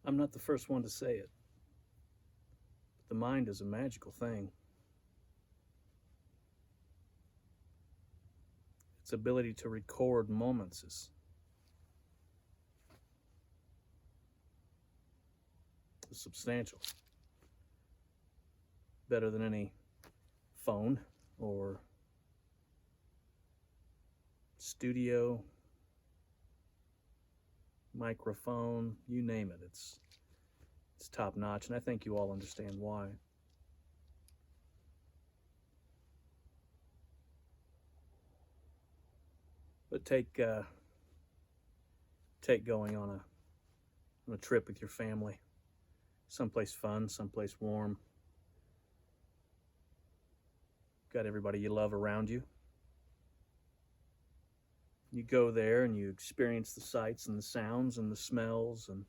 I'm not the first one to say it. But the mind is a magical thing. Its ability to record moments is substantial. Better than any phone or studio, microphone, you name it. It's top notch, and I think you all understand why. But take going on a trip with your family, someplace fun, someplace warm. Got everybody you love around you. You go there and you experience the sights and the sounds and the smells and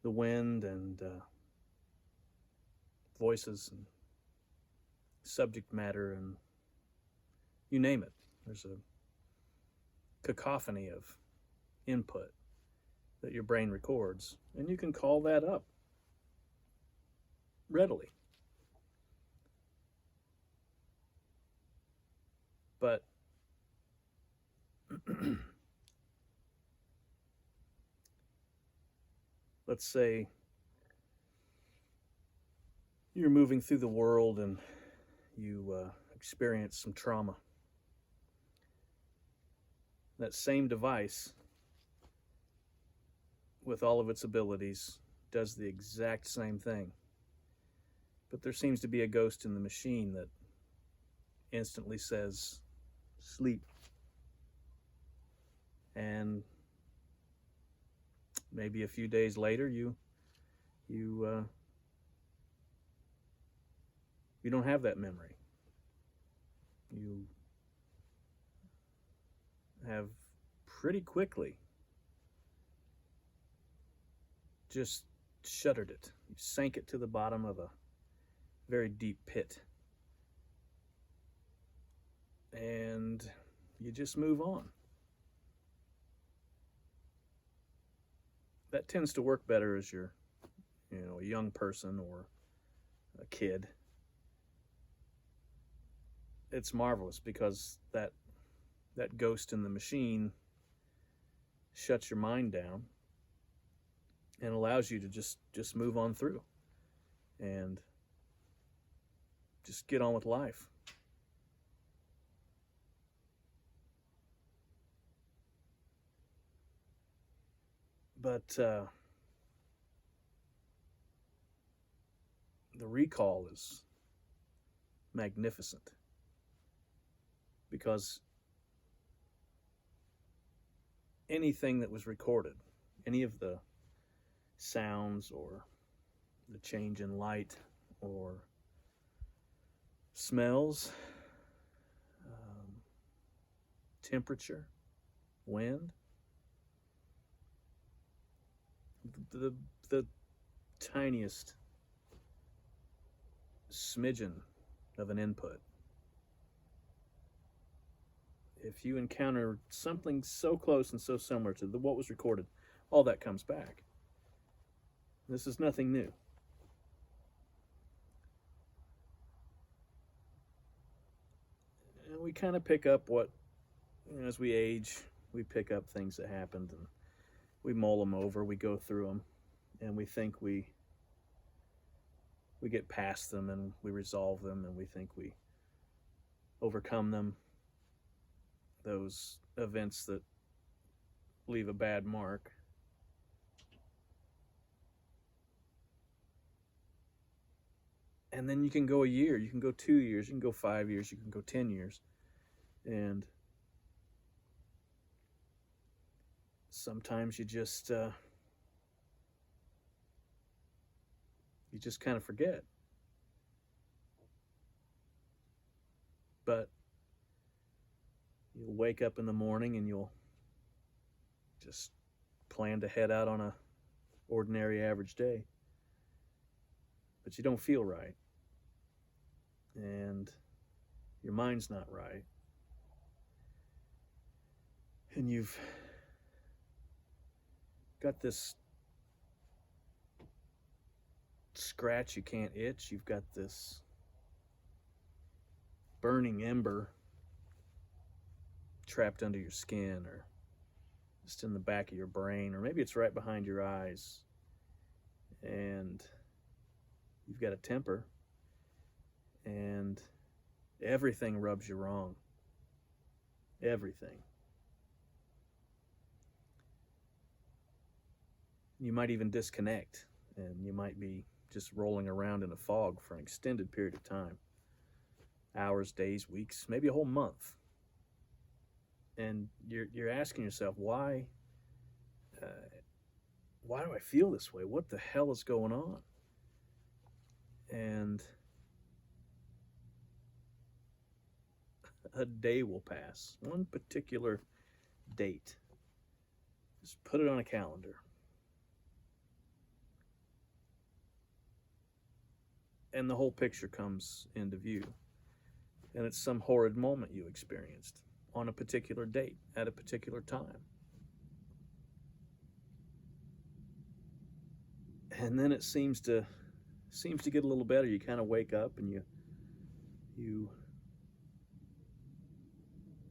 the wind and voices and subject matter and you name it. There's a cacophony of input that your brain records, and you can call that up readily. But let's say you're moving through the world and you experience some trauma. That same device, with all of its abilities, does the exact same thing. But there seems to be a ghost in the machine that instantly says, sleep. And maybe a few days later, you don't have that memory. You have pretty quickly just shuttered it. You sank it to the bottom of a very deep pit. And you just move on. That tends to work better as you're, a young person or a kid. It's marvelous because that ghost in the machine shuts your mind down and allows you to just move on through and just get on with life. But the recall is magnificent because anything that was recorded, any of the sounds or the change in light or smells, temperature, wind, the tiniest smidgen of an input. If you encounter something so close and so similar to what was recorded, all that comes back. This is nothing new. And we kind of pick up what, as we age, we pick up things that happened and we mull them over, we go through them, and we think we get past them and we resolve them and we think we overcome them. Those events that leave a bad mark. And then you can go a year, you can go 2 years, you can go 5 years, you can go 10 years. And sometimes you just kind of forget. But you'll wake up in the morning and you'll just plan to head out on a ordinary average day. But you don't feel right. And your mind's not right. And you've got this scratch you can't itch. You've got this burning ember trapped under your skin, or just in the back of your brain, or maybe it's right behind your eyes, and you've got a temper, and everything rubs you wrong. Everything. You might even disconnect, and you might be just rolling around in a fog for an extended period of time. Hours, days, weeks, maybe a whole month. And you're asking yourself, why do I feel this way? What the hell is going on? And a day will pass. One particular date. Just put it on a calendar. And the whole picture comes into view. And it's some horrid moment you experienced on a particular date at a particular time. And then it seems to get a little better. You kind of wake up and you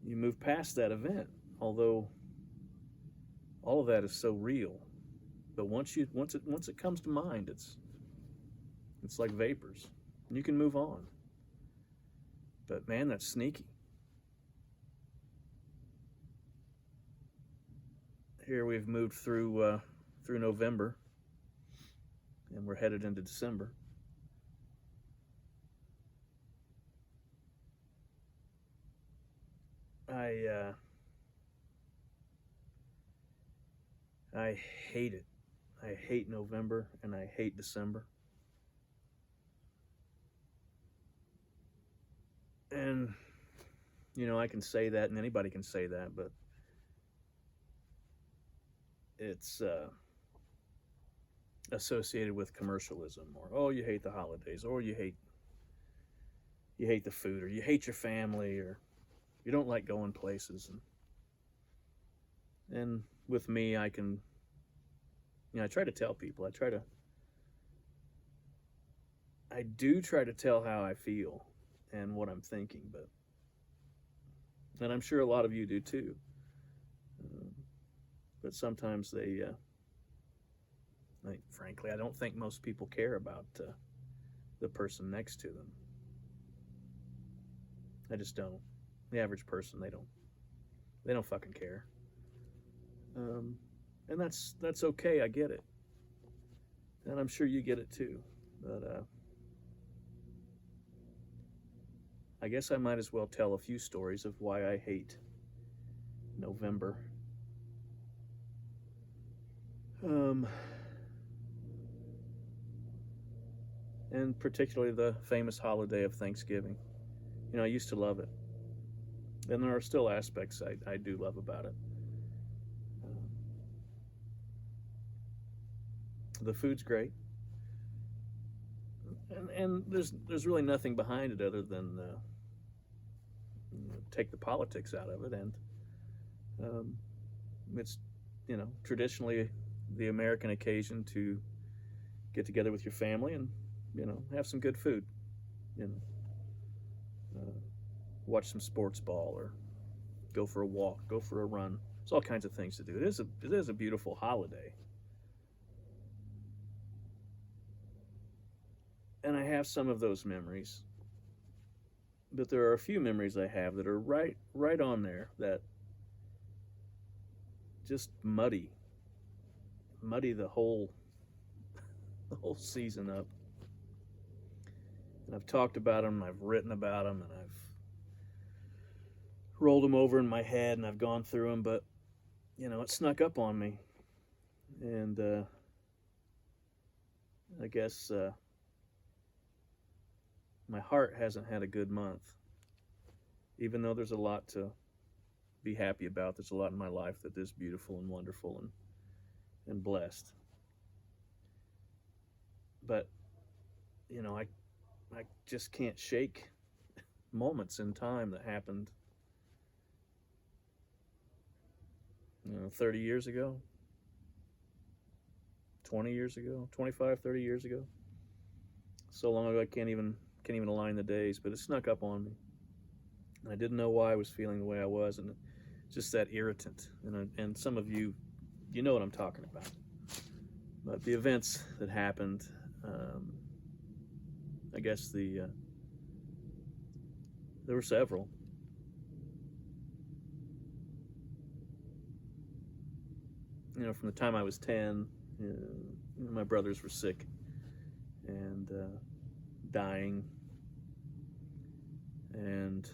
move past that event, although all of that is so real. But once it comes to mind, it's like vapors, and you can move on. But man, that's sneaky. Here we've moved through November, and we're headed into December. I hate it. I hate November, and I hate December. And I can say that, and anybody can say that, but it's associated with commercialism, or you hate the holidays, or you hate the food, or you hate your family, or you don't like going places. And with me, I can, I try to tell people, I do try to tell how I feel and what I'm thinking, and I'm sure a lot of you do too. But sometimes frankly, I don't think most people care about the person next to them. I just don't. The average person, they don't fucking care. And that's okay. I get it, and I'm sure you get it too. But I guess I might as well tell a few stories of why I hate November. And particularly the famous holiday of Thanksgiving. I used to love it, and there are still aspects I do love about it. The food's great, and there's really nothing behind it other than take the politics out of it, and it's traditionally the American occasion to get together with your family and have some good food, watch some sports ball, or go for a walk, go for a run. There's all kinds of things to do. It is a beautiful holiday. And I have some of those memories, but there are a few memories I have that are right on there that just muddy the whole season up. And I've talked about them, I've written about them, and I've rolled them over in my head, and I've gone through them, but it snuck up on me, and I guess my heart hasn't had a good month, even though there's a lot to be happy about. There's a lot in my life that is beautiful and wonderful and blessed. But I just can't shake moments in time that happened 30 years ago, 20 years ago, 25, 30 years ago. so long ago I can't even align the days, but it snuck up on me. I didn't know why I was feeling the way I was, and just that irritant. And some of you, you know what I'm talking about. But the events that happened, I guess there were several. From the time I was 10, my brothers were sick and dying, and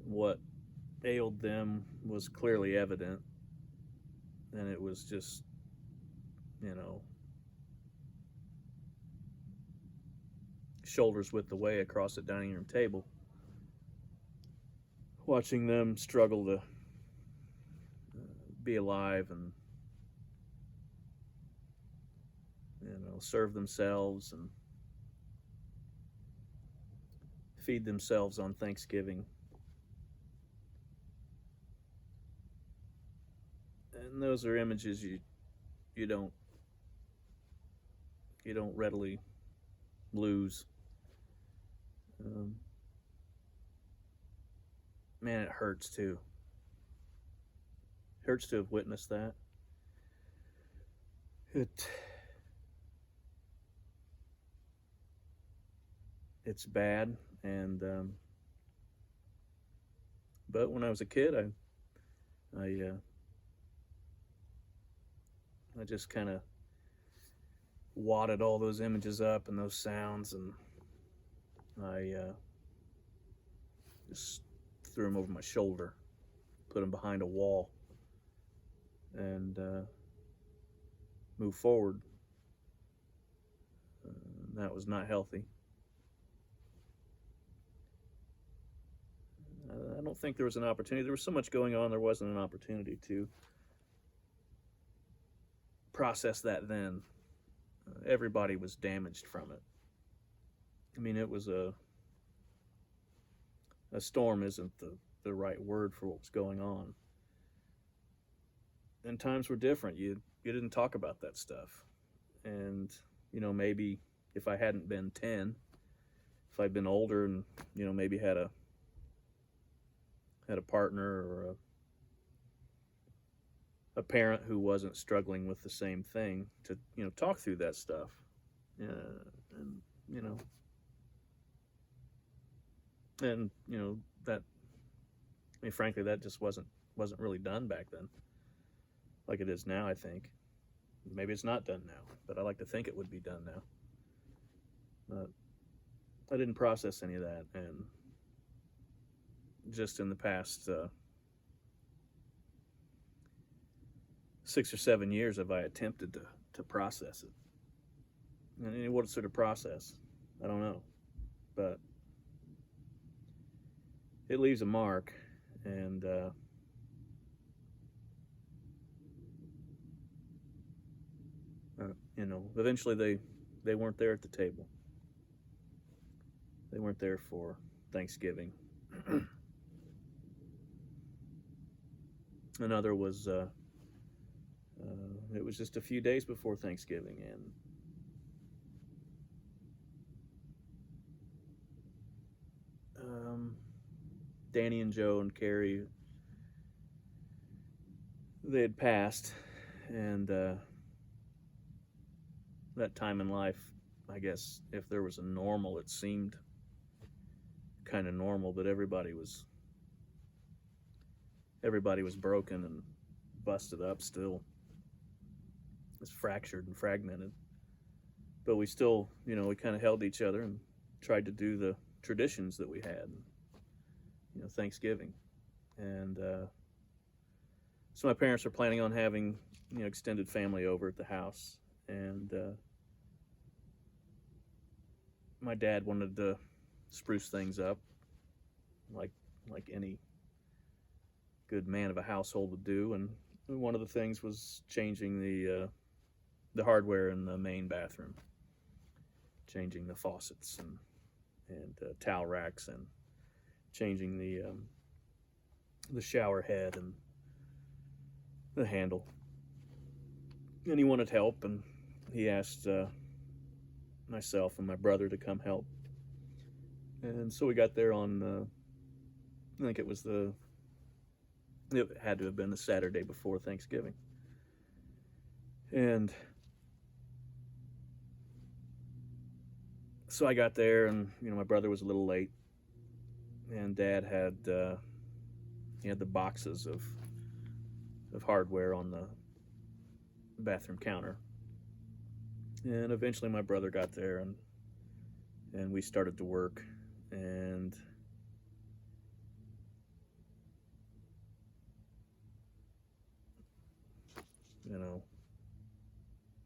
what ailed them was clearly evident, and it was just, shoulders width away across the dining room table, watching them struggle to be alive and serve themselves and feed themselves on Thanksgiving. And those are images you don't readily lose. Man, it hurts too. It hurts to have witnessed that. It's bad, and but when I was a kid, I just kind of wadded all those images up and those sounds, and I just threw them over my shoulder, put them behind a wall, and moved forward. That was not healthy. I don't think there was an opportunity. There was so much going on, there wasn't an opportunity to process that then. Everybody was damaged from it. I mean, it was a storm isn't the right word for what was going on. And times were different. You didn't talk about that stuff. And, maybe if I hadn't been 10, if I'd been older and, maybe had a partner or a parent who wasn't struggling with the same thing to, talk through that stuff. And that, I mean, frankly, that just wasn't really done back then like it is now, I think. Maybe it's not done now, but I like to think it would be done now. But I didn't process any of that, and just in the past 6 or 7 years have I attempted to process it. And what sort of process? I don't know. But it leaves a mark, and eventually they weren't there at the table. They weren't there for Thanksgiving. Another was it was just a few days before Thanksgiving, and Danny and Joe and Carrie, they had passed, and that time in life, I guess, if there was a normal, it seemed kind of normal, but everybody was broken and busted up still. It was fractured and fragmented. But we still, we kind of held each other and tried to do the traditions that we had, Thanksgiving. And so my parents were planning on having, extended family over at the house. And my dad wanted to spruce things up like any good man of a household would do, and one of the things was changing the hardware in the main bathroom, changing the faucets and towel racks, and changing the shower head and the handle. And he wanted help, and he asked myself and my brother to come help. And so we got there on, I think it had to have been the Saturday before Thanksgiving. And so I got there, and my brother was a little late, and Dad had he had the boxes of hardware on the bathroom counter. And eventually my brother got there, and we started to work, and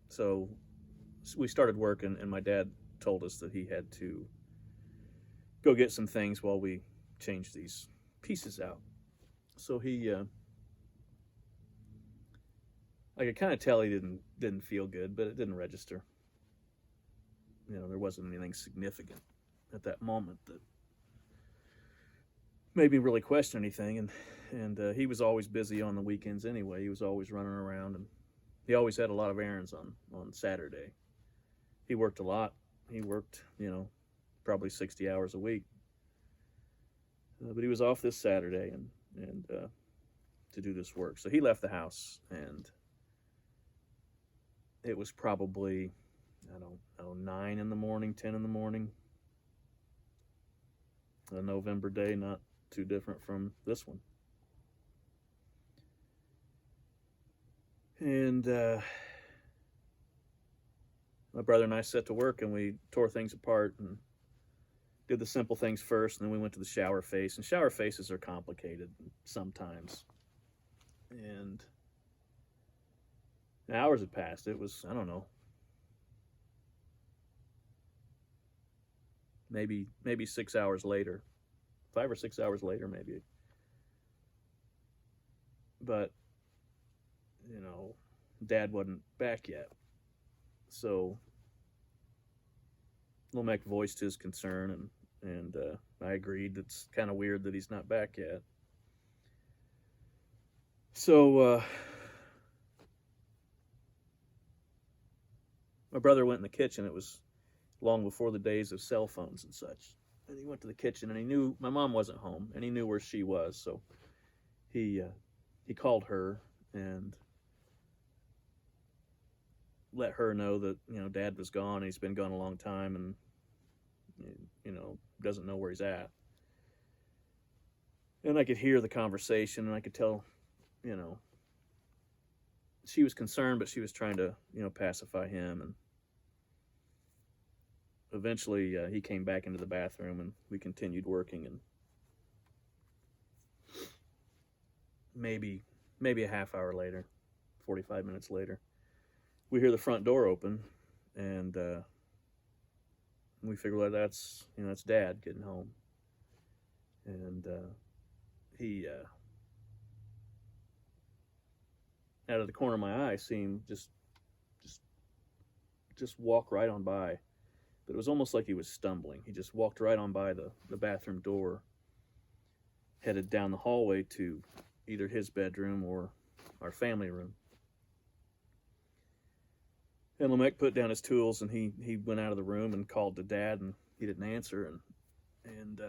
so we started working, and my dad told us that he had to go get some things while we changed these pieces out. So I could kind of tell he didn't feel good, but it didn't register. There wasn't anything significant at that moment that made me really question anything. And he was always busy on the weekends anyway. He was always running around, and he always had a lot of errands on Saturday. He worked a lot. He worked, probably 60 hours a week. But he was off this Saturday and to do this work. So he left the house, and it was probably, I don't know, 9 in the morning, 10 in the morning. A November day, not too different from this one. And my brother and I set to work, and we tore things apart and did the simple things first, and then we went to the shower face. And shower faces are complicated sometimes. And hours had passed. It was, I don't know, maybe 6 hours later, 5 or 6 hours later, maybe. But Dad wasn't back yet. So Lomek voiced his concern, and I agreed. It's kind of weird that he's not back yet. So my brother went in the kitchen. It was long before the days of cell phones and such. And he went to the kitchen, and he knew my mom wasn't home, and he knew where she was. So he called her and let her know that Dad was gone. He's been gone a long time, and doesn't know where he's at. And I could hear the conversation, and I could tell she was concerned, but she was trying to pacify him. And eventually he came back into the bathroom, and we continued working. And maybe a half hour later, 45 minutes later, we hear the front door open, and we figure, well, that's Dad getting home. And he out of the corner of my eye, see him just walk right on by. But it was almost like he was stumbling. He just walked right on by the bathroom door, headed down the hallway to either his bedroom or our family room. And Lomek put down his tools, and he went out of the room and called to Dad, and he didn't answer. And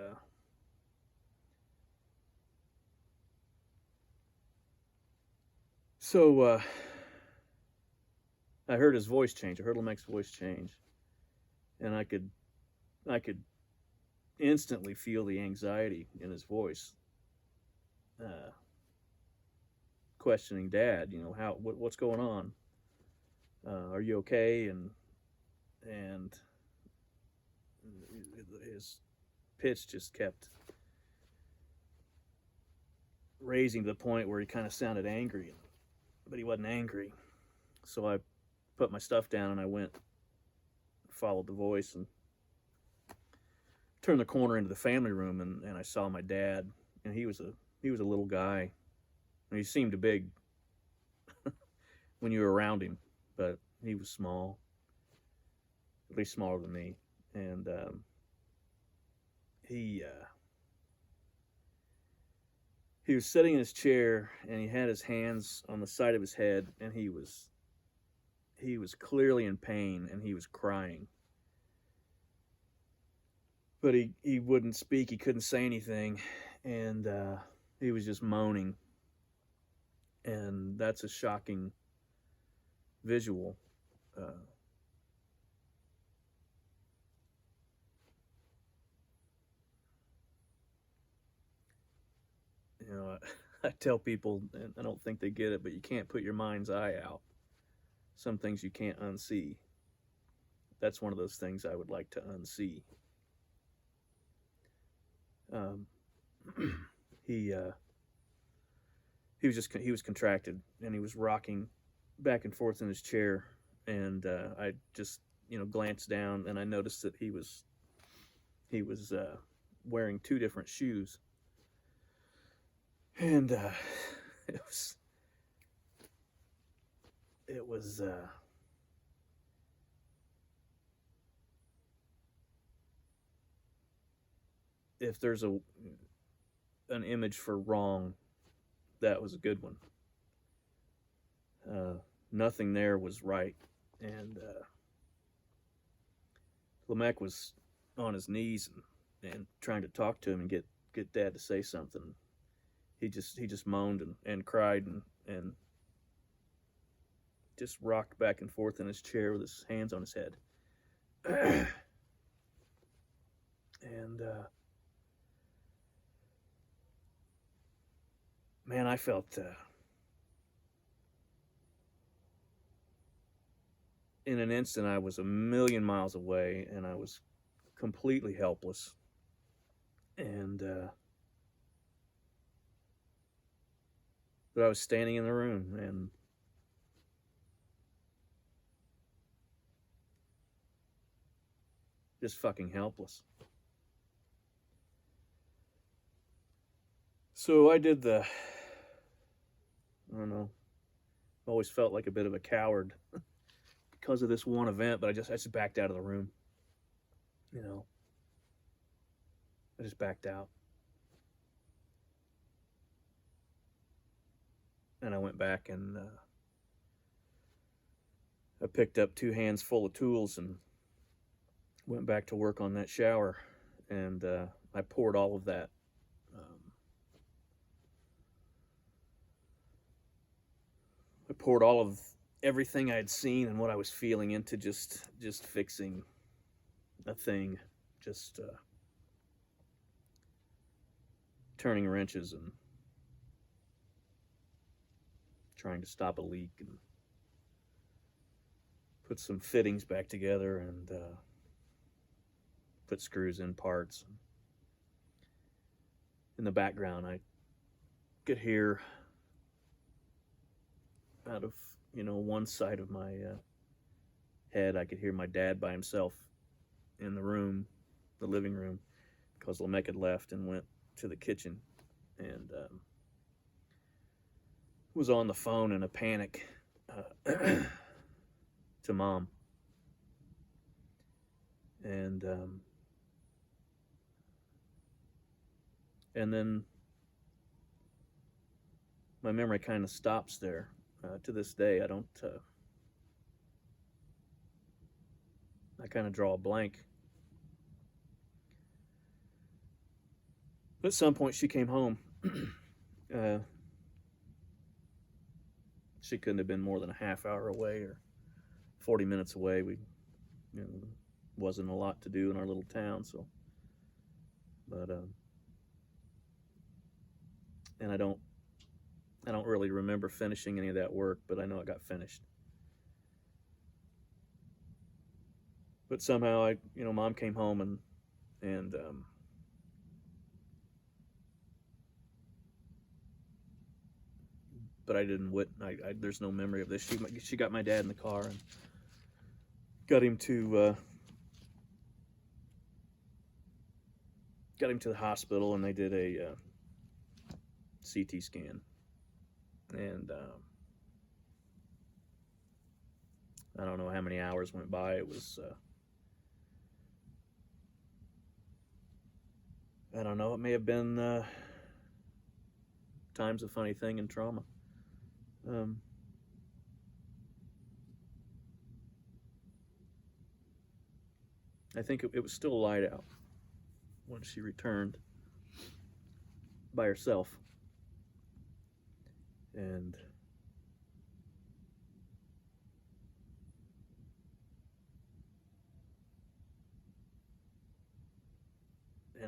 so I heard his voice change. I heard Lomek's voice change, and I could instantly feel the anxiety in his voice, questioning Dad. What's going on? Are you okay? And his pitch just kept raising to the point where he kind of sounded angry, but he wasn't angry. So I put my stuff down, and I went, followed the voice, and turned the corner into the family room, and I saw my dad, and he was a little guy, and he seemed big when you were around him, but he was small, at least smaller than me. And he was sitting in his chair, and he had his hands on the side of his head, and he was clearly in pain, and he was crying. but he wouldn't speak. He couldn't say anything, and he was just moaning, and that's a shocking visual. Uh, you know, I tell people, and I don't think they get it, but you can't put your mind's eye out. Some things you can't unsee. That's one of those things I would like to unsee. Um, he he was contracted, and he was rocking back and forth in his chair, and I just glanced down, and I noticed that he was wearing two different shoes, and it was it was if there's an image for wrong, that was a good one. Nothing there was right, and Lamech was on his knees and trying to talk to him and get Dad to say something. He just moaned and cried and just rocked back and forth in his chair with his hands on his head. And man, I felt in an instant I was a million miles away, and I was completely helpless. And but I was standing in the room and just fucking helpless. So I did I don't know, always felt like a bit of a coward because of this one event, but I just backed out of the room. You know, I just backed out. And I went back and I picked up 2 hands full of tools and went back to work on that shower. And I poured all of that I poured all of everything I had seen and what I was feeling into just fixing a thing, just turning wrenches and trying to stop a leak and put some fittings back together and put screws in parts. In the background, I could hear out of one side of my head, I could hear my dad by himself in the living room, because Lamech had left and went to the kitchen, and was on the phone in a panic to Mom. And then my memory kind of stops there. To this day, I don't. I kind of draw a blank. But at some point, she came home. She couldn't have been more than a half hour away or 40 minutes away. Wasn't a lot to do in our little town, so. But and I don't really remember finishing any of that work, but I know it got finished. But somehow Mom came home and but I didn't there's no memory of this. She got my dad in the car and got him to the hospital, and they did a CT scan, and I don't know how many hours went by. It was I don't know, it may have been time's a funny thing in trauma. I think it was still light out. when she returned by herself. And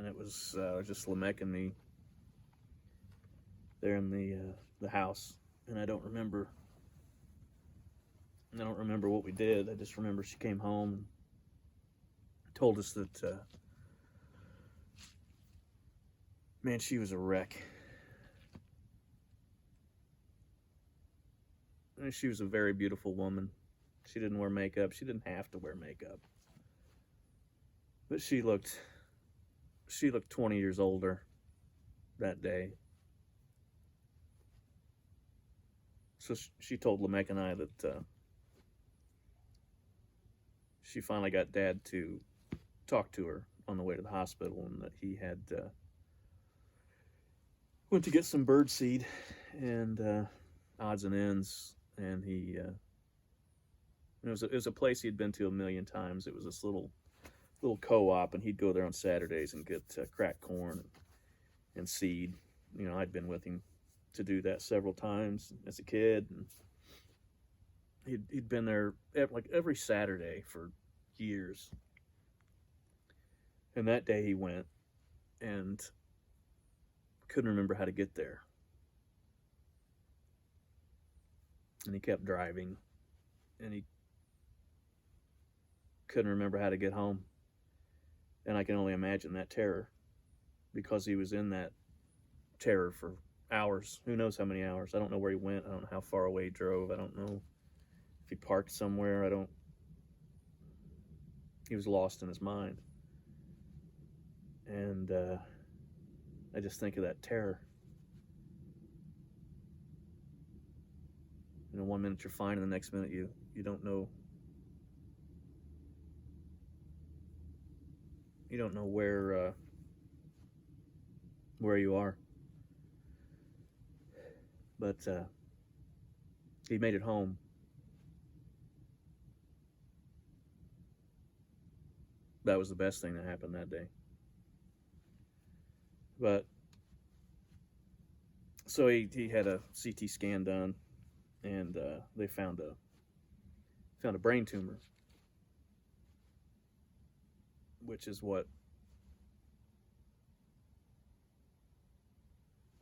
it was just Lamech and me there in the house, and I don't remember what we did. I just remember she came home and told us that man, she was a wreck. And she was a very beautiful woman. She didn't wear makeup. She didn't have to wear makeup, but she looked 20 years older that day. So she told Lamech and I that she finally got Dad to talk to her on the way to the hospital, and that he had went to get some bird seed and odds and ends, and it was a place he'd been to a million times. It was this little co-op, and he'd go there on Saturdays and get cracked corn and seed. You know, I'd been with him to do that several times as a kid, and he'd been there like every Saturday for years. And that day he went and couldn't remember how to get there. And he kept driving, and he couldn't remember how to get home. And I can only imagine that terror, because he was in that terror for hours. Who knows how many hours? I don't know where he went. I don't know how far away he drove. I don't know if he parked somewhere. He was lost in his mind. And I just think of that terror. You know, one minute you're fine, and the next minute you don't know. You don't know where you are. But he made it home. That was the best thing that happened that day. But so he had a CT scan done, and they found a brain tumor, which is what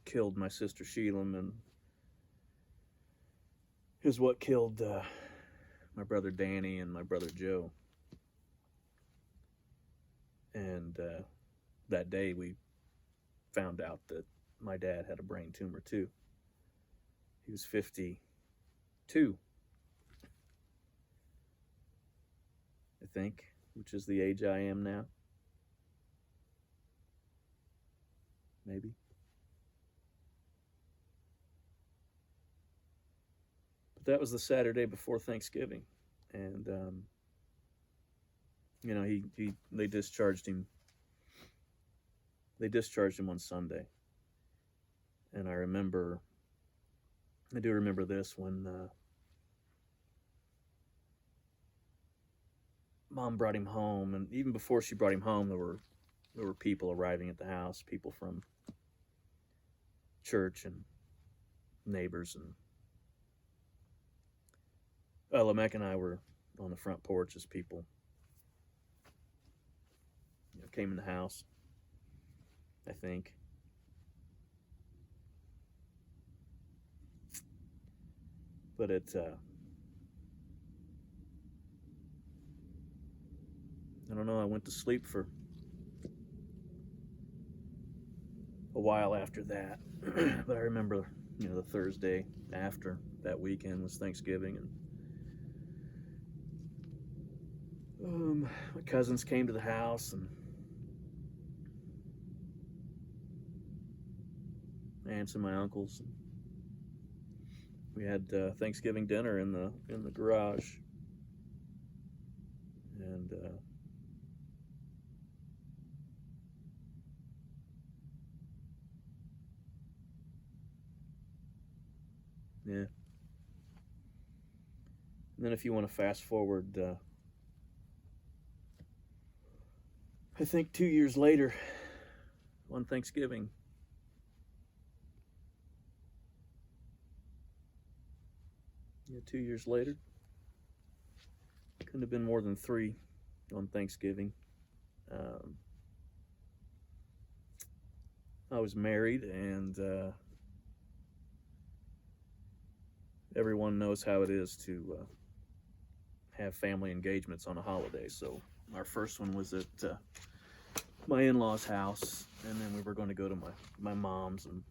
killed my sister Sheelam, and is what killed my brother Danny and my brother Joe. And that day we found out that my dad had a brain tumor too. He was 52, I think, which is the age I am now. Maybe. But that was the Saturday before Thanksgiving, and you know, they discharged him. They discharged him on Sunday, and I do remember this when Mom brought him home, and even before she brought him home, there were people arriving at the house, people from church and neighbors, and Lamech and I were on the front porch as people came in the house, I think. But I don't know, I went to sleep for a while after that. But I remember, the Thursday after that weekend was Thanksgiving, and my cousins came to the house, and aunts and my uncles. We had Thanksgiving dinner in the garage, and yeah. And then if you want to fast forward, I think 2 years later, on Thanksgiving. Yeah, 2 years later. Couldn't have been more than 3 on Thanksgiving. I was married, and everyone knows how it is to have family engagements on a holiday. So our first one was at my in-laws' house, and then we were going to go to my mom's. And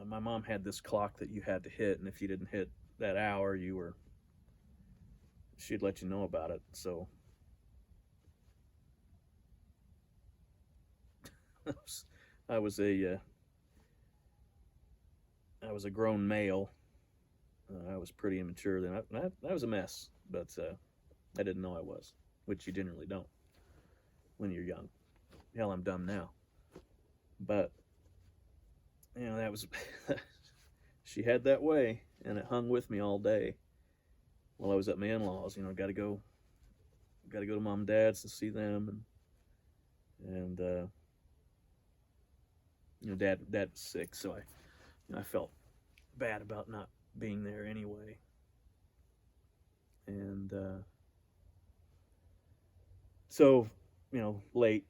my mom had this clock that you had to hit, and if you didn't hit that hour, she'd let you know about it. So I was a grown male. I was pretty immature then. I was a mess, but I didn't know I was, which you generally don't when you're young. Hell, I'm dumb now. But that was she had that way, and it hung with me all day while I was at my in-laws. Got to go to mom and dad's to see them, and dad was sick, so I felt bad about not being there anyway. And so late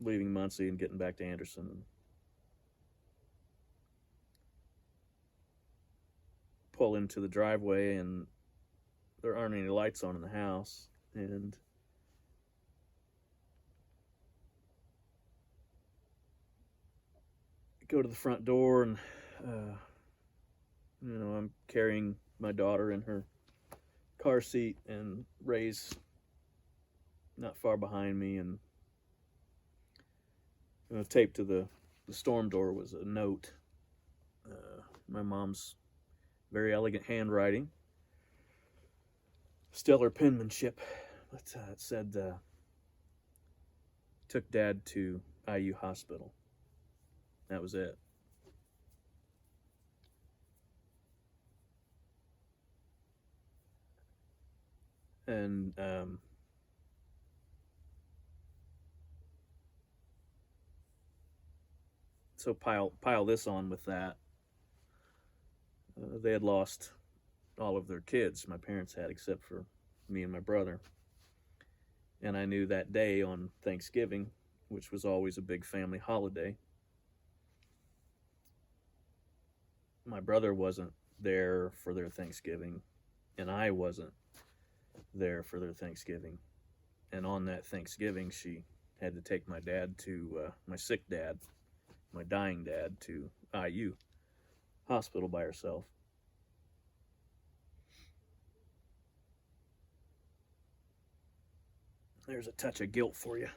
leaving Muncie and getting back to Anderson, and pull into the driveway, and there aren't any lights on in the house, and go to the front door, and I'm carrying my daughter in her car seat, and Ray's not far behind me, and taped to the storm door was a note. My mom's very elegant handwriting, stellar penmanship, but it said, took Dad to IU hospital. That was it. And so pile this on with that. They had lost all of their kids, my parents had, except for me and my brother. And I knew that day on Thanksgiving, which was always a big family holiday, my brother wasn't there for their Thanksgiving, and I wasn't there for their Thanksgiving. And on that Thanksgiving, she had to take my dad to, my sick dad, my dying dad, to IU hospital by herself. There's a touch of guilt for you.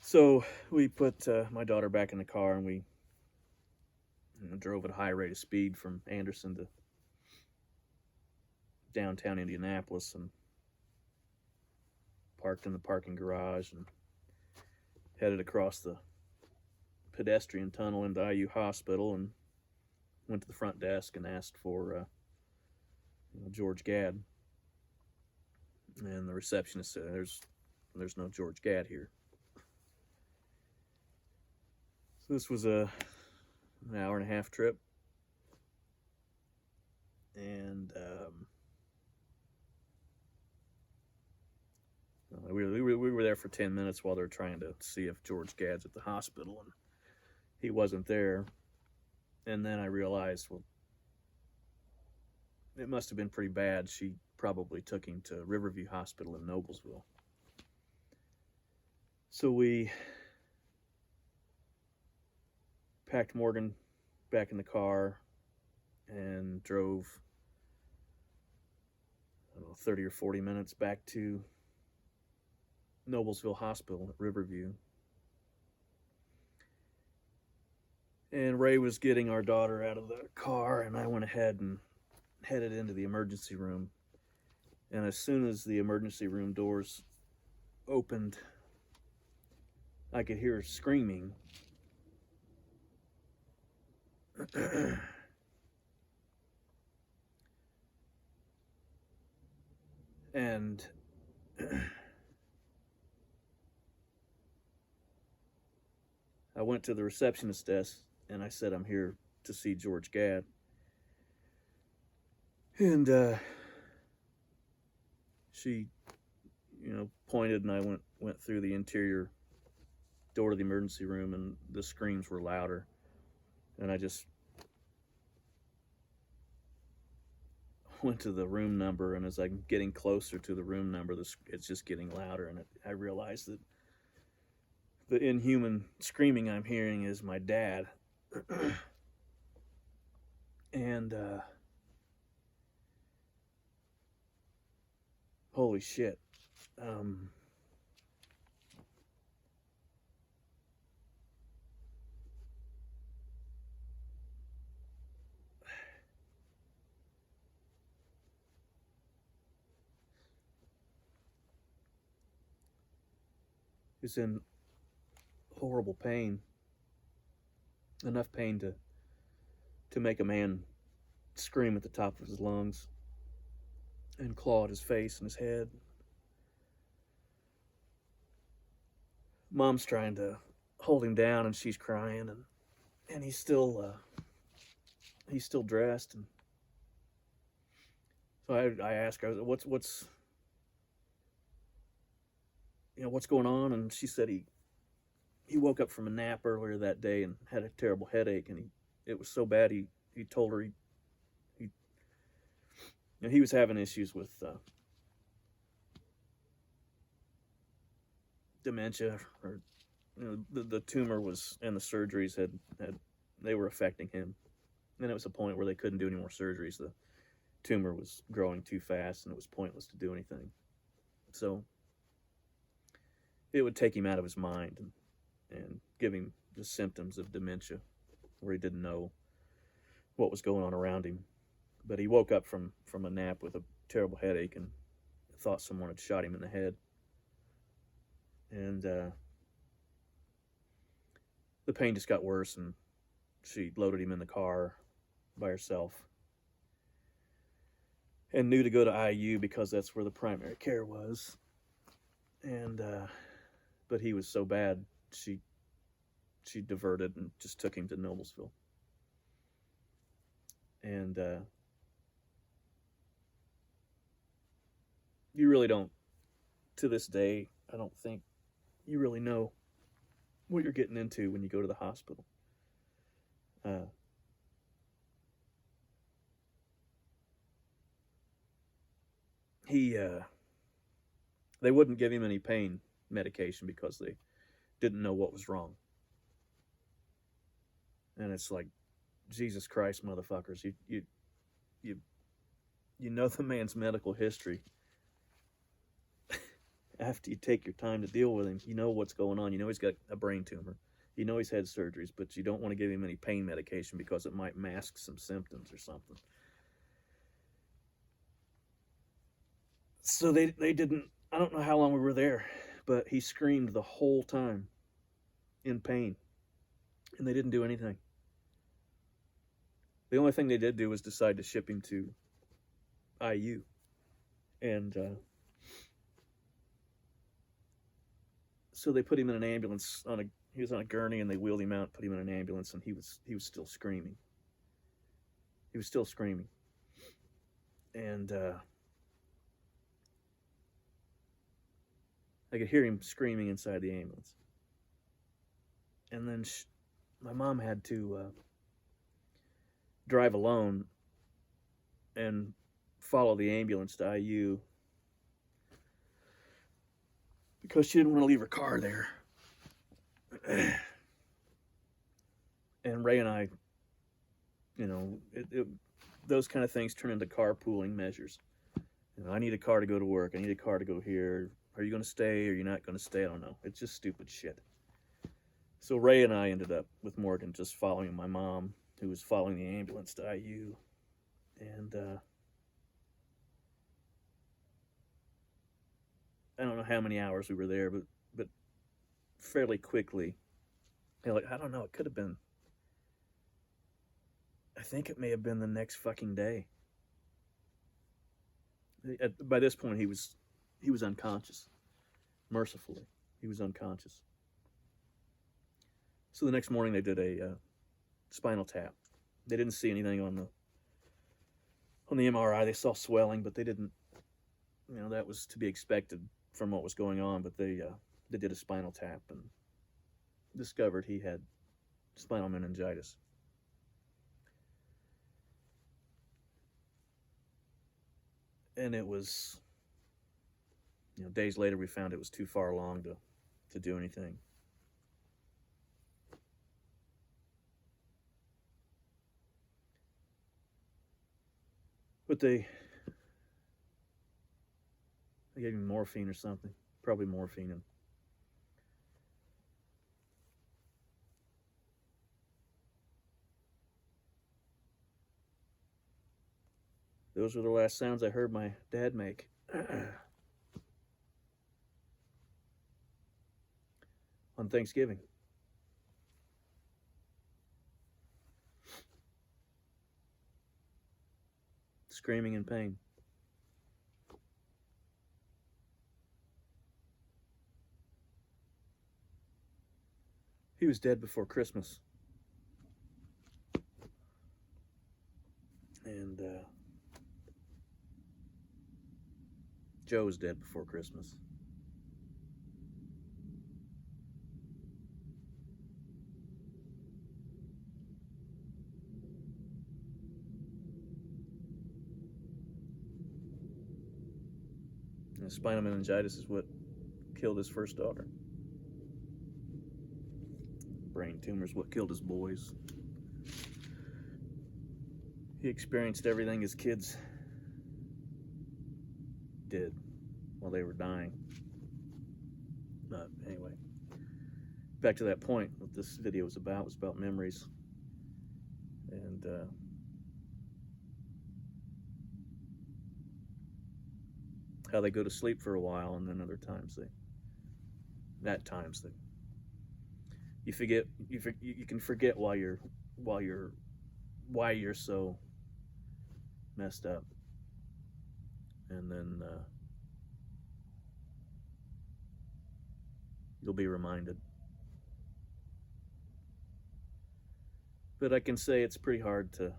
So we put my daughter back in the car, and we drove at a high rate of speed from Anderson to downtown Indianapolis, and parked in the parking garage, and headed across the pedestrian tunnel into IU hospital, and went to the front desk and asked for George Gadd. And the receptionist said, there's no George Gadd here. So this was an hour and a half trip, and we were there for 10 minutes while they were trying to see if George Gadd's at the hospital, and he wasn't there. And then I realized, well, it must have been pretty bad. She probably took him to Riverview Hospital in Noblesville. So we packed Morgan back in the car and drove, 30 or 40 minutes back to Noblesville Hospital at Riverview. And Ray was getting our daughter out of the car, and I went ahead and headed into the emergency room. And as soon as the emergency room doors opened, I could hear her screaming. And I went to the receptionist desk and I said, I'm here to see George Gadd. And she, pointed, and I went through the interior door to the emergency room, and the screams were louder. And I just went to the room number, and as I'm getting closer to the room number, it's just getting louder, and I realized that the inhuman screaming I'm hearing is my dad. And holy shit. He's in horrible pain, enough pain to make a man scream at the top of his lungs and claw at his face and his head. Mom's trying to hold him down, and she's crying, and he's still dressed. And so I asked her, what's going on? And she said he woke up from a nap earlier that day and had a terrible headache, and it was so bad he told her he was having issues with dementia, or the tumor was, and the surgeries had they were affecting him, and it was a point where they couldn't do any more surgeries. The tumor was growing too fast, and it was pointless to do anything. So it would take him out of his mind and give him the symptoms of dementia, where he didn't know what was going on around him. But he woke up from a nap with a terrible headache and thought someone had shot him in the head. And the pain just got worse, and she loaded him in the car by herself and knew to go to IU because that's where the primary care was. And but he was so bad, she diverted and just took him to Noblesville. And you really don't, to this day, I don't think you really know what you're getting into when you go to the hospital. They wouldn't give him any pain medication because they didn't know what was wrong. And it's like, Jesus Christ, motherfuckers, you know the man's medical history. After you take your time to deal with him, you know what's going on. You know he's got a brain tumor. You know he's had surgeries, but you don't want to give him any pain medication because it might mask some symptoms or something. So they didn't, I don't know how long we were there, but he screamed the whole time in pain, and they didn't do anything. The only thing they did do was decide to ship him to IU. And so they put him in an ambulance he was on a gurney, and they wheeled him out, put him in an ambulance, and he was still screaming. He was still screaming. And I could hear him screaming inside the ambulance. And then my mom had to drive alone and follow the ambulance to IU because she didn't want to leave her car there. And Ray and I, those kind of things turn into carpooling measures. I need a car to go to work. I need a car to go here. Are you going to stay or are you not going to stay? I don't know. It's just stupid shit. So Ray and I ended up with Morgan just following my mom, who was following the ambulance to IU. And I don't know how many hours we were there, but fairly quickly, I don't know, it could have been, I think it may have been the next fucking day. By this point, he was unconscious. Mercifully, he was unconscious. So the next morning they did a spinal tap. They didn't see anything on the MRI. They saw swelling, but they didn't. That was to be expected from what was going on. But they did a spinal tap and discovered he had spinal meningitis. And it was, days later we found it was too far along to do anything. But they gave him morphine or something, probably morphine. And those were the last sounds I heard my dad make. On Thanksgiving. Screaming in pain. He was dead before Christmas. And Joe was dead before Christmas. And spinal meningitis is what killed his first daughter. Brain tumors what killed his boys. He experienced everything his kids did while they were dying. But anyway, back to that point, what this video was about memories. And how they go to sleep for a while, and then other times you forget, you can forget why you're so messed up, and then you'll be reminded. But I can say it's pretty hard to,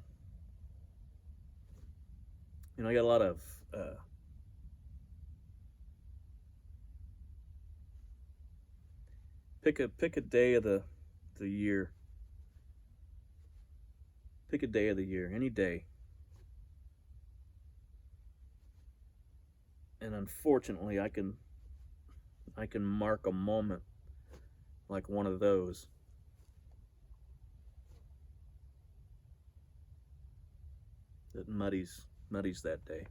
I got a lot of pick a day of the year. Pick a day of the year, any day. And unfortunately, I can mark a moment like one of those. That muddies that day.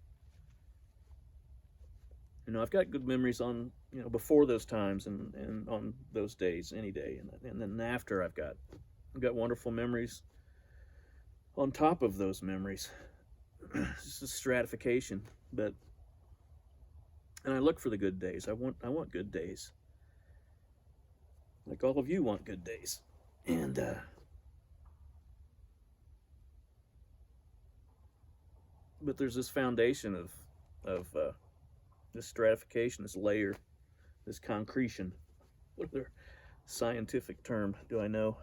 I've got good memories on, before those times and on those days, any day. And then after, I've got wonderful memories on top of those memories. It's just a stratification. And I look for the good days. I want good days. Like all of you want good days. And but there's this foundation of this stratification, this layer, this concretion. What other scientific term do I know?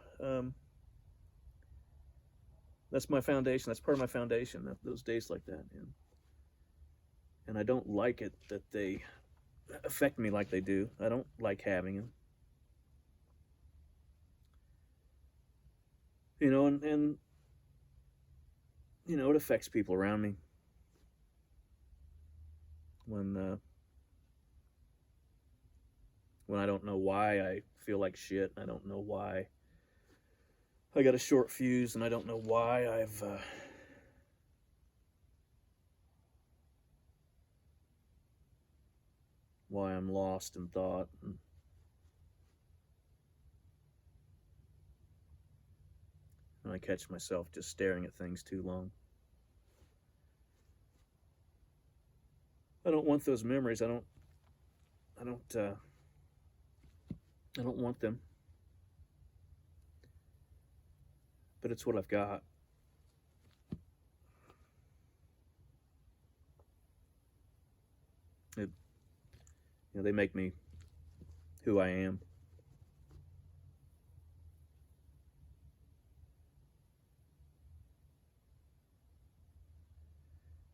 That's my foundation. That's part of my foundation. Those days like that, and I don't like it that they affect me like they do. I don't like having them. And it affects people around me. When I don't know why I feel like shit, I don't know why I got a short fuse, and I don't know why why I'm lost in thought, and I catch myself just staring at things too long. I don't want those memories. I don't want them. But it's what I've got. They make me who I am.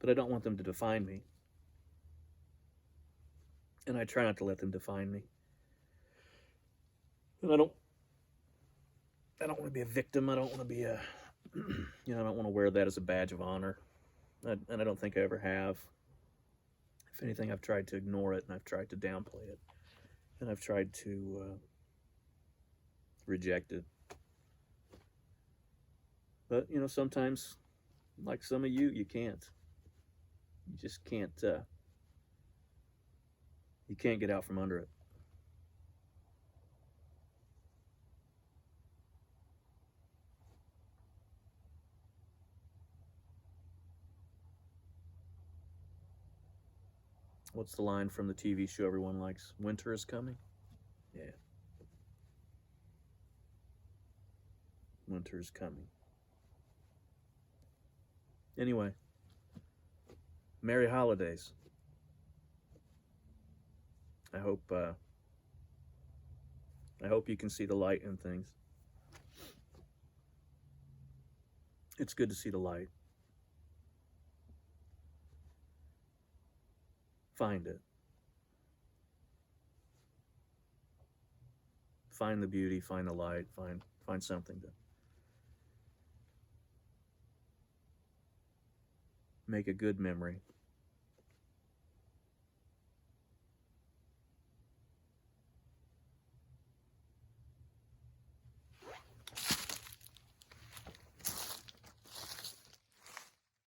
but I don't want them to define me. And I try not to let them define me. And I don't want to be a victim. I don't want to be a, I don't want to wear that as a badge of honor. And I don't think I ever have. If anything, I've tried to ignore it, and I've tried to downplay it, and I've tried to reject it. But, sometimes, like some of you, you can't. You just can't, you can't get out from under it. What's the line from the TV show everyone likes? Winter is coming? Yeah. Winter is coming. Anyway, Merry Holidays. I hope you can see the light in things. It's good to see the light. Find it. Find the beauty, find the light, find something to make a good memory